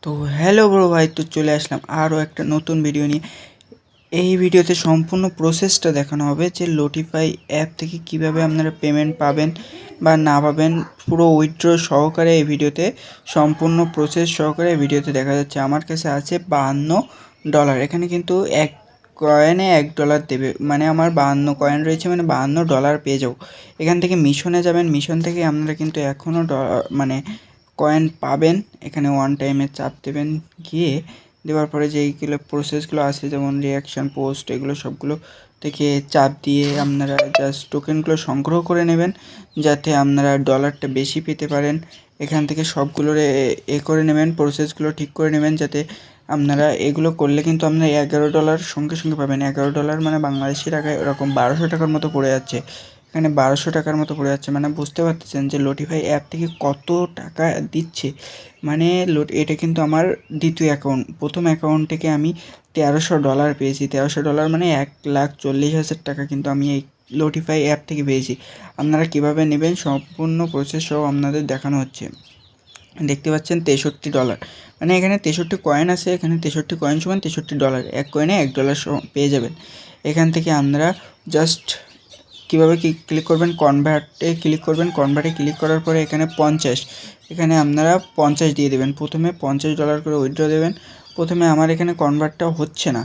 তো হ্যালো বড় ভাই, তো চলে আসলাম আরও একটা নতুন ভিডিও নিয়ে। এই ভিডিওতে সম্পূর্ণ প্রসেসটা দেখানো হবে যে লোটিফাই অ্যাপ থেকে কিভাবে আপনারা পেমেন্ট পাবেন বা না পাবেন, পুরো উইথড্র সহকারে এই ভিডিওতে সম্পূর্ণ প্রসেস সহকারে এই ভিডিওতে দেখা যাচ্ছে। আমার কাছে আছে $52। এখানে কিন্তু এক কয়েনে $1 দেবে, মানে আমার 52 কয়েন রয়েছে, মানে $52 পেয়ে যাবো। এখান থেকে মিশনে যাবেন, মিশন থেকে আপনারা কিন্তু এখনও মানে কয়েন পাবেন। এখানে ওয়ান টাইমে চাপ দেবেন, গিয়ে দেওয়ার পরে যে এইগুলো প্রসেসগুলো আছে যেমন রিয়াকশান পোস্ট, এগুলো সবগুলো থেকে চাপ দিয়ে আপনারা জাস্ট টোকেনগুলো সংগ্রহ করে নেবেন যাতে আপনারা ডলারটা বেশি পেতে পারেন। এখান থেকে সবগুলোর করে নেবেন, প্রসেসগুলো ঠিক করে নেবেন যাতে আপনারা এগুলো করলে কিন্তু আপনারা $11 সঙ্গে সঙ্গে পাবেন। $11 মানে বাংলাদেশি টাকায় ওরকম 1200 টাকার মতো পড়ে যাচ্ছে। এখানে 1200 টাকার মতো পড়ে যাচ্ছে, মানে বুঝতে পারতেছেন যে লোটিফাই অ্যাপ থেকে কত টাকা দিচ্ছে। মানে এটা কিন্তু আমার দ্বিতীয় অ্যাকাউন্ট। প্রথম অ্যাকাউন্ট থেকে আমি $1300 পেয়েছি। $1300 মানে 1,40,000 টাকা কিন্তু আমি এই লোটিফাই অ্যাপ থেকে পেয়েছি। আপনারা কীভাবে নেবেন সম্পূর্ণ প্রসেস সহ আপনাদের দেখানো হচ্ছে। দেখতে পাচ্ছেন $63, মানে এখানে 63 কয়েন আছে, এখানে 63 কয়েন সমান $63। এক কয়েনে $1 পেয়ে যাবেন। এখান থেকে আপনারা জাস্ট কীভাবে ক্লিক করবেন, কনভার্টে ক্লিক করবেন। কনভার্টে ক্লিক করার পরে এখানে 50, এখানে আপনারা 50 দিয়ে দেবেন। প্রথমে $50 করে উইথড্র দেবেন। প্রথমে আমার এখানে কনভার্টটা হচ্ছে না,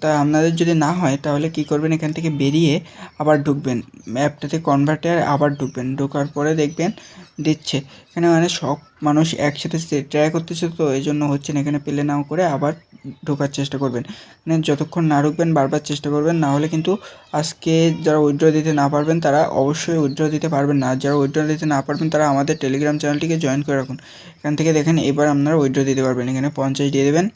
তা আপনাদের যদি না হয় তাহলে কি করবেন, এখান থেকে বেরিয়ে আবার ঢুকবেন অ্যাপটাতে, কনভার্টে আবার ঢুকবেন। ঢোকার পরে দেখবেন দিচ্ছে। এখানে মানে সব মানুষ একসাথে ট্রাই করতেছে, তো এই জন্য হচ্ছে না। এখানে পেলে নাও করে আবার ঢোকার চেষ্টা করবেন, মানে যতক্ষণ না ঢুকবেন বারবার চেষ্টা করবেন, না হলে কিন্তু আজকে যারা উইথড্র দিতে না পারবেন তারা অবশ্যই উইথড্র দিতে পারবেন না। যারা উইথড্র দিতে না পারবেন তারা আমাদের টেলিগ্রাম চ্যানেলটিকে জয়েন করে রাখুন। এখান থেকে দেখেন এবার আপনারা উইথড্র দিতে পারবেন। এখানে 50 দিয়ে দেবেন,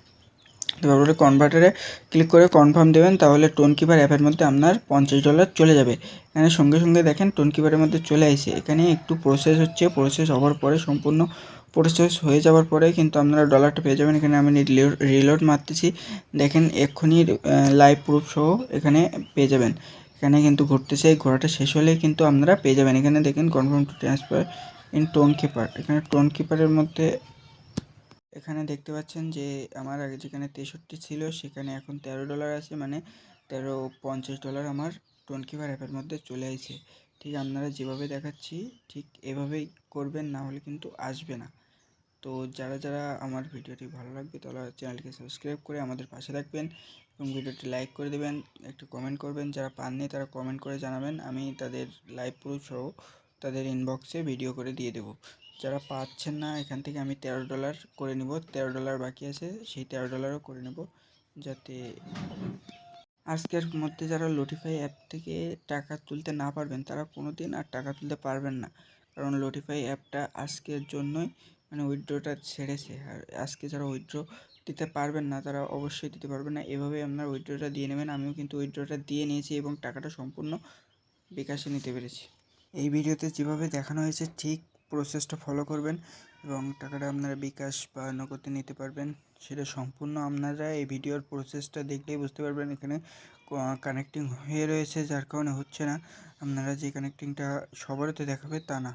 তারপরে কনভার্টারে ক্লিক করে কনফার্ম দেবেন, তাহলে টোন কিপার অ্যাপের মধ্যে আপনার $50 চলে যাবে। এখানে সঙ্গে সঙ্গে দেখেন টোন কিপারের মধ্যে চলে আসে। এখানে একটু প্রসেস হচ্ছে, প্রসেস হওয়ার পরে সম্পূর্ণ প্রসেস হয়ে যাওয়ার পরে কিন্তু আপনারা ডলারটা পেয়ে যাবেন। এখানে আমি রিলোড মারতেছি, দেখেন এক্ষুনি লাইভ প্রুফ সহ এখানে পেয়ে যাবেন। এখানে কিন্তু ঘুরতেছে, এই ঘোরাটা শেষ হলে কিন্তু আপনারা পেয়ে যাবেন। এখানে দেখেন confirm to transfer in tone keeper. এখানে টোন কিপারের মধ্যে এখানে দেখতে পাচ্ছেন যে আমার আগে যেখানে 63 ছিল সেখানে এখন $13 আছে, মানে $50 আমার টোন কিপার অ্যাপের মধ্যে চলে আসে। ঠিক আপনারা যেভাবে দেখাচ্ছি ঠিক এভাবেই করবেন, না হলে কিন্তু আসবে না। তো যারা যারা আমার ভিডিওটি ভালো লাগবে তারা চ্যানেলকে সাবস্ক্রাইব করে আমাদের পাশে থাকবেন এবং ভিডিওটি লাইক করে দেবেন, একটু কমেন্ট করবেন। যারা পাননি তারা কমেন্ট করে জানাবেন, আমি তাদের লাইভ প্রুফ সহ তাদের ইনবক্সে ভিডিও করে দিয়ে দেবো। যারা পাচ্ছেন না এখান থেকে আমি $13 করে নেব, $13 বাকি আছে, সেই $13ও করে নেব, যাতে আজকের মধ্যে যারা লোটিফাই অ্যাপ থেকে টাকা তুলতে না পারবেন তারা কোনো দিন আর টাকা তুলতে পারবেন না। কারণ লোটিফাই অ্যাপটা আজকের জন্যই মানে উইথড্রটা ছেড়েছে, আর আজকে যারা উইথড্র দিতে পারবেন না তারা অবশ্যই দিতে পারবেন না। এভাবে আপনার উইথড্রটা দিয়ে নেবেন। আমিও কিন্তু উইথড্রটা দিয়ে নিয়েছি এবং টাকাটা সম্পূর্ণ বিকাশে নিতে পেরেছি। এই ভিডিওতে যেভাবে দেখানো হয়েছে ঠিক প্রসেসটা ফলো করবেন এবং টাকাটা আপনারা বিকাশ বা নগদে নিতে পারবেন। সেটা সম্পূর্ণ আপনারা এই ভিডিওর প্রসেসটা দেখলেই বুঝতে পারবেন। এখানে কানেক্টিং হয়ে রয়েছে যার কারণে হচ্ছে না। আপনারা যে কানেক্টিংটা সবারই তো দেখাবে তা না।